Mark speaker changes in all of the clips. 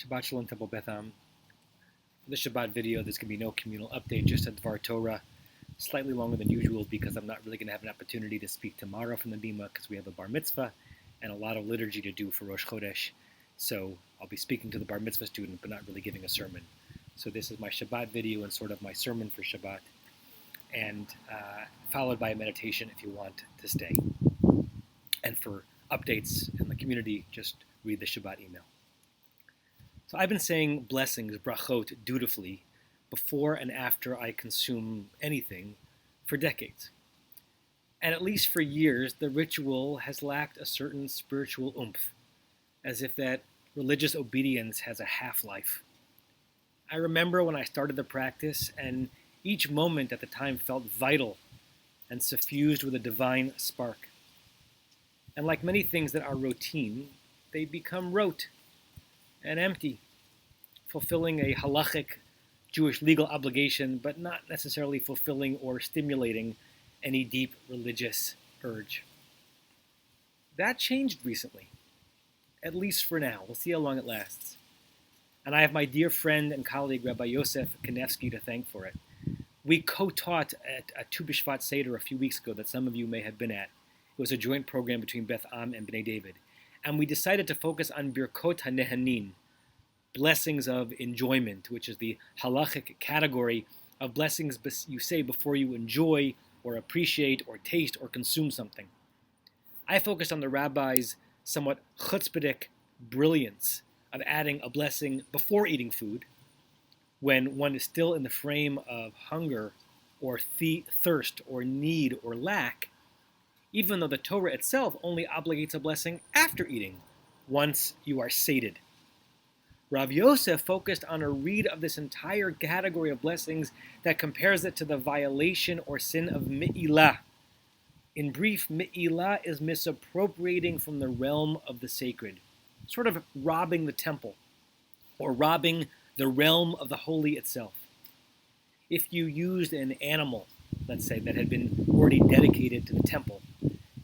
Speaker 1: Shabbat Shalom Temple Betham. For the Shabbat video, there's going to be no communal update, just a Dvar Torah, slightly longer than usual because I'm not really going to have an opportunity to speak tomorrow from the Bima because we have a bar mitzvah and a lot of liturgy to do for Rosh Chodesh. So I'll be speaking to the bar mitzvah student, but not really giving a sermon. So this is my Shabbat video and sort of my sermon for Shabbat, and followed by a meditation if you want to stay. And for updates in the community, just read the Shabbat email. So I've been saying blessings, brachot, dutifully before and after I consume anything for decades. And at least for years, the ritual has lacked a certain spiritual oomph, as if that religious obedience has a half-life. I remember when I started the practice, and each moment at the time felt vital and suffused with a divine spark. And like many things that are routine, they become rote and empty, fulfilling a halachic Jewish legal obligation, but not necessarily fulfilling or stimulating any deep religious urge. That changed recently, at least for now. We'll see how long it lasts. And I have my dear friend and colleague, Rabbi Yosef Kanevsky, to thank for it. We co-taught at a Tu B'Shvat Seder a few weeks ago that some of you may have been at. It was a joint program between Beth Am and Bnei David. And we decided to focus on Birkot HaNehanin, blessings of enjoyment, which is the halachic category of blessings you say before you enjoy or appreciate or taste or consume something. I focused on the rabbi's somewhat chutzpahdik brilliance of adding a blessing before eating food, when one is still in the frame of hunger or thirst or need or lack, even though the Torah itself only obligates a blessing after eating, once you are sated. Rav Yosef focused on a read of this entire category of blessings that compares it to the violation or sin of mi'ilah. In brief, mi'ilah is misappropriating from the realm of the sacred, sort of robbing the temple, or robbing the realm of the holy itself. If you used an animal, let's say, that had been already dedicated to the temple,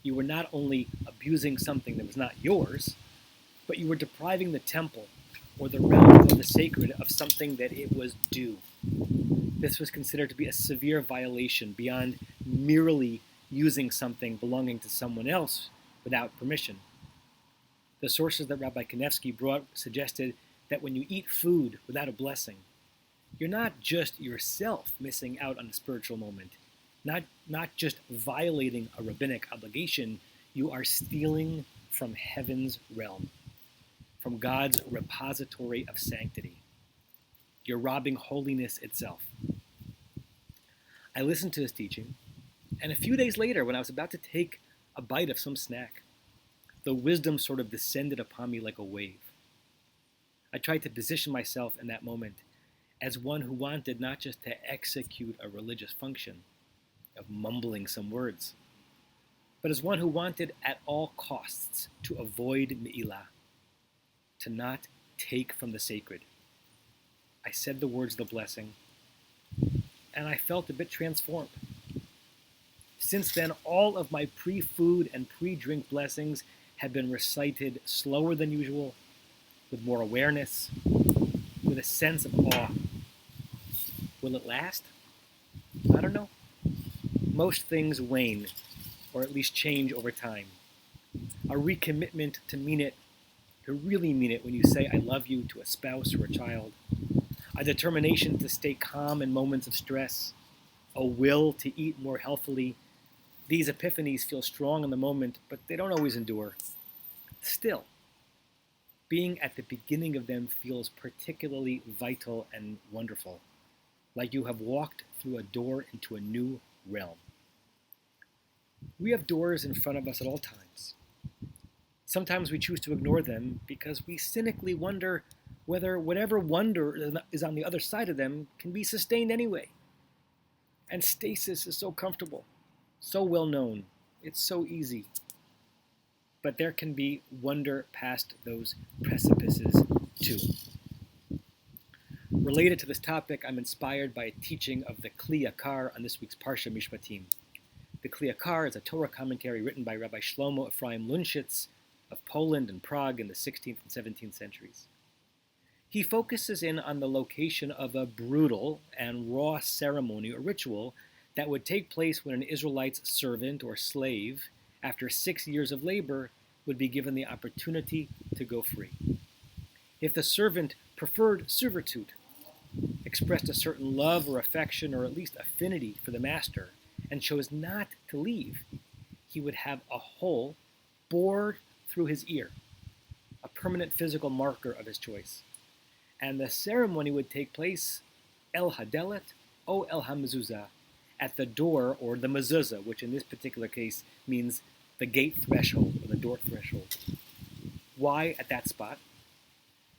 Speaker 1: you were not only abusing something that was not yours, but you were depriving the temple or the realm of the sacred of something that it was due. This was considered to be a severe violation beyond merely using something belonging to someone else without permission. The sources that Rabbi Kanevsky brought suggested that when you eat food without a blessing, you're not just yourself missing out on a spiritual moment, not just violating a rabbinic obligation, you are stealing from heaven's realm, from God's repository of sanctity. You're robbing holiness itself. I listened to his teaching, and a few days later, when I was about to take a bite of some snack, the wisdom sort of descended upon me like a wave. I tried to position myself in that moment as one who wanted not just to execute a religious function of mumbling some words, but as one who wanted at all costs to avoid mi'ilah, to not take from the sacred. I said the words of the blessing, and I felt a bit transformed. Since then, all of my pre-food and pre-drink blessings have been recited slower than usual, with more awareness, with a sense of awe. Will it last? I don't know. Most things wane, or at least change over time. A recommitment to mean it, to really mean it when you say I love you to a spouse or a child. A determination to stay calm in moments of stress. A will to eat more healthily. These epiphanies feel strong in the moment, but they don't always endure. Still, being at the beginning of them feels particularly vital and wonderful, like you have walked through a door into a new realm. We have doors in front of us at all times. Sometimes we choose to ignore them because we cynically wonder whether whatever wonder is on the other side of them can be sustained anyway. And stasis is so comfortable, so well known, it's so easy. But there can be wonder past those precipices too. Related to this topic, I'm inspired by a teaching of the Kli Yakar on this week's Parsha Mishpatim. The Kli Yakar is a Torah commentary written by Rabbi Shlomo Ephraim Lunshitz of Poland and Prague in the 16th and 17th centuries. He focuses in on the location of a brutal and raw ceremony or ritual that would take place when an Israelite's servant or slave, after 6 years of labor, would be given the opportunity to go free. If the servant preferred servitude, expressed a certain love or affection or at least affinity for the master, and chose not to leave, he would have a hole bored through his ear, a permanent physical marker of his choice. And the ceremony would take place El Hadelet o El Hamezuzah, at the door, or the mezuzah, which in this particular case means the gate threshold or the door threshold. Why at that spot?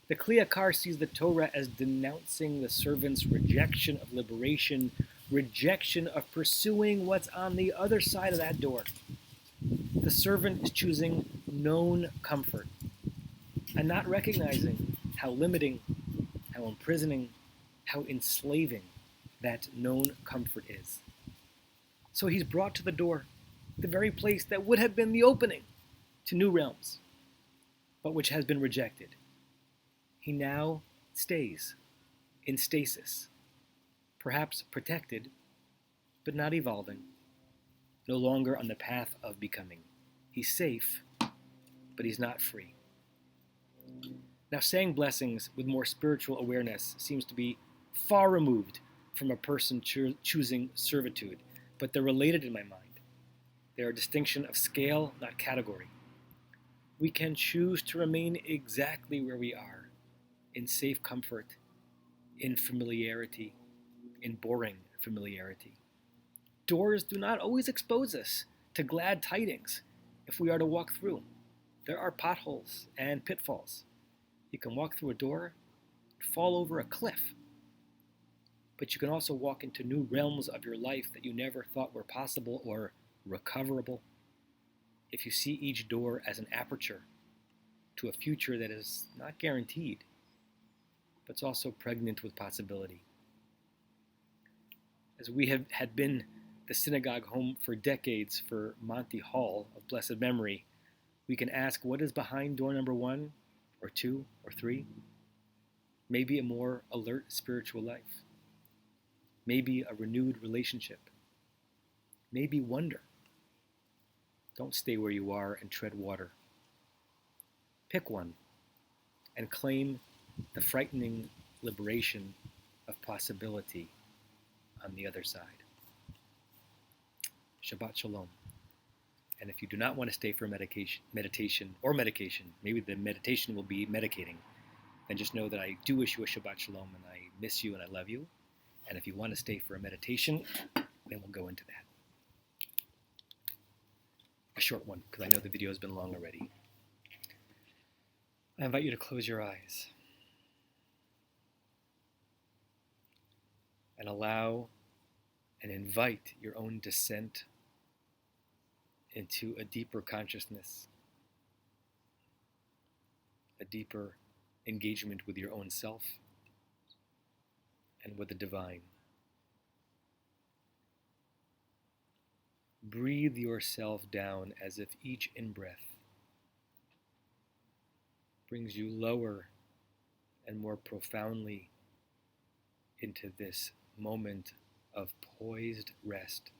Speaker 1: The Kli Yakar sees the Torah as denouncing the servant's rejection of liberation, rejection of pursuing what's on the other side of that door. The servant is choosing known comfort and not recognizing how limiting, how imprisoning, how enslaving that known comfort is. So he's brought to the door, the very place that would have been the opening to new realms, but which has been rejected. He now stays in stasis, perhaps protected, but not evolving, no longer on the path of becoming. He's safe, but he's not free. Now, saying blessings with more spiritual awareness seems to be far removed from a person choosing servitude, but they're related in my mind. They're a distinction of scale, not category. We can choose to remain exactly where we are, in safe comfort, in familiarity, in boring familiarity. Doors do not always expose us to glad tidings if we are to walk through. There are potholes and pitfalls. You can walk through a door, fall over a cliff, but you can also walk into new realms of your life that you never thought were possible or recoverable. If you see each door as an aperture to a future that is not guaranteed, but it's also pregnant with possibility. As we had been the synagogue home for decades for Monty Hall of blessed memory, we can ask what is behind door number 1 or 2 or 3? Maybe a more alert spiritual life. Maybe a renewed relationship. Maybe wonder. Don't stay where you are and tread water. Pick one and claim the frightening liberation of possibility on the other side. Shabbat Shalom. And if you do not want to stay for meditation, maybe the meditation will be medicating, then just know that I do wish you a Shabbat Shalom, and I miss you and I love you. And if you want to stay for a meditation, then we'll go into that. A short one, because I know the video has been long already. I invite you to close your eyes and allow and invite your own descent into a deeper consciousness, a deeper engagement with your own self and with the divine. Breathe yourself down as if each in-breath brings you lower and more profoundly into this moment of poised rest,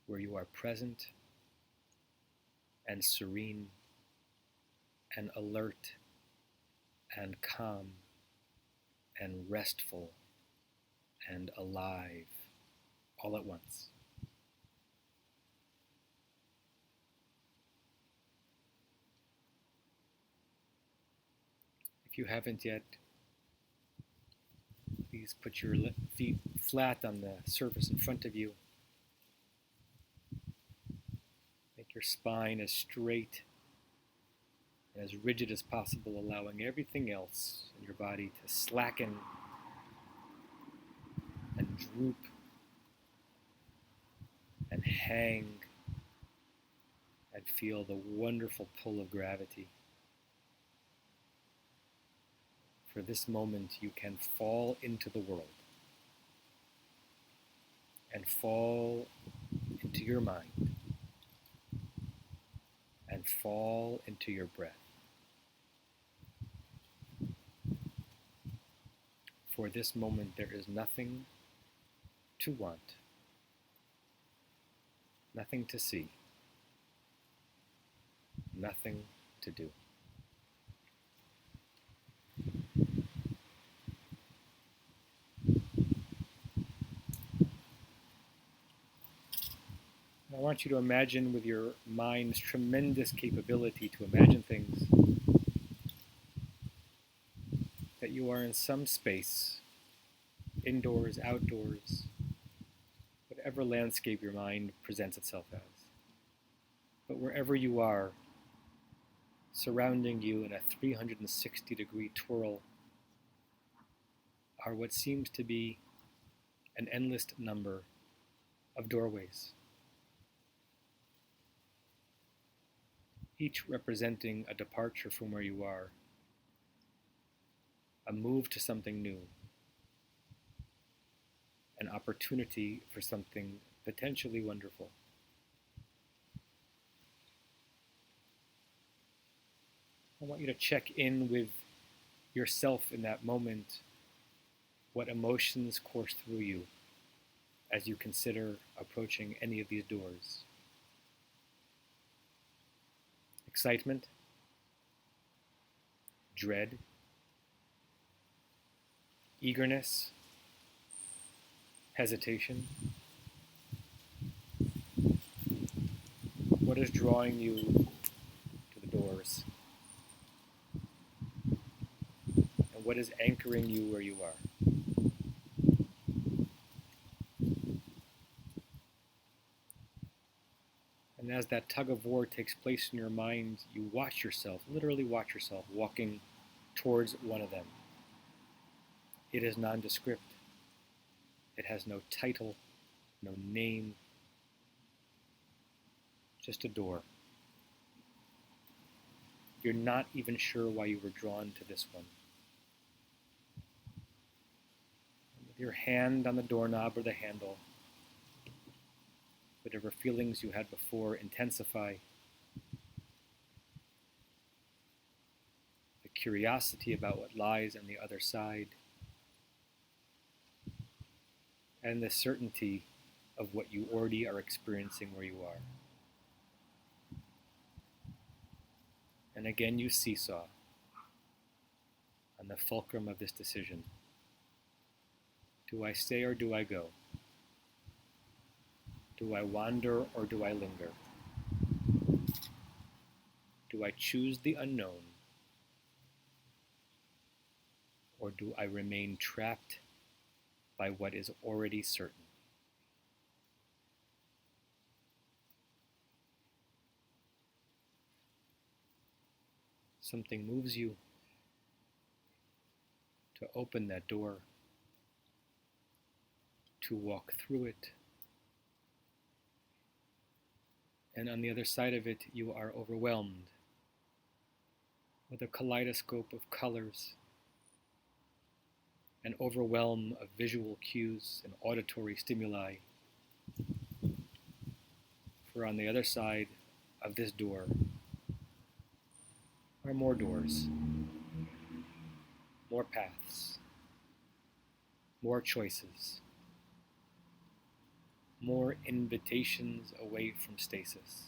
Speaker 1: where you are present and serene and alert and calm and restful and alive all at once. If you haven't yet, please put your feet flat on the surface in front of you. Make your spine as straight and as rigid as possible, allowing everything else in your body to slacken and droop and hang and feel the wonderful pull of gravity. For this moment, you can fall into the world and fall into your mind and fall into your breath. For this moment, there is nothing to want, nothing to see, nothing to do. I want you to imagine, with your mind's tremendous capability to imagine things, that you are in some space, indoors, outdoors, whatever landscape your mind presents itself as. But wherever you are, surrounding you in a 360-degree twirl are what seems to be an endless number of doorways, each representing a departure from where you are, a move to something new, an opportunity for something potentially wonderful. I want you to check in with yourself in that moment, what emotions course through you as you consider approaching any of these doors. Excitement, dread, eagerness, hesitation. What is drawing you to the doors? And what is anchoring you where you are? And as that tug of war takes place in your mind, you watch yourself, literally watch yourself, walking towards one of them. It is nondescript. It has no title, no name, just a door. You're not even sure why you were drawn to this one. With your hand on the doorknob or the handle, whatever feelings you had before intensify. The curiosity about what lies on the other side, and the certainty of what you already are experiencing where you are. And again you seesaw on the fulcrum of this decision. Do I stay or do I go? Do I wander or do I linger? Do I choose the unknown? Or do I remain trapped by what is already certain? Something moves you to open that door, to walk through it, and on the other side of it you are overwhelmed with a kaleidoscope of colors, an overwhelm of visual cues and auditory stimuli. For on the other side of this door are more doors, more paths, more choices, more invitations away from stasis.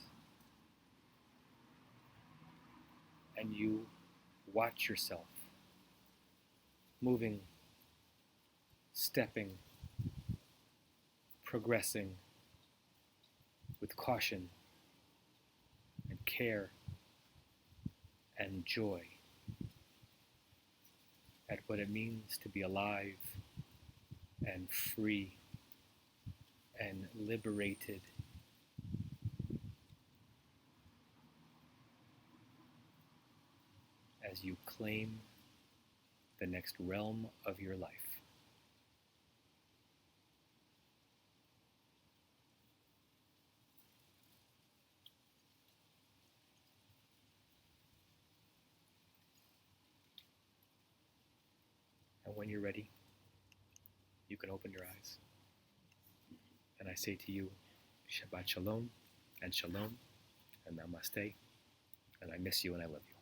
Speaker 1: And you watch yourself moving, stepping, progressing with caution and care and joy at what it means to be alive and free and liberated. As you claim the next realm of your life. And when you're ready, you can open your eyes. And I say to you, Shabbat Shalom, and Namaste, and I miss you and I love you.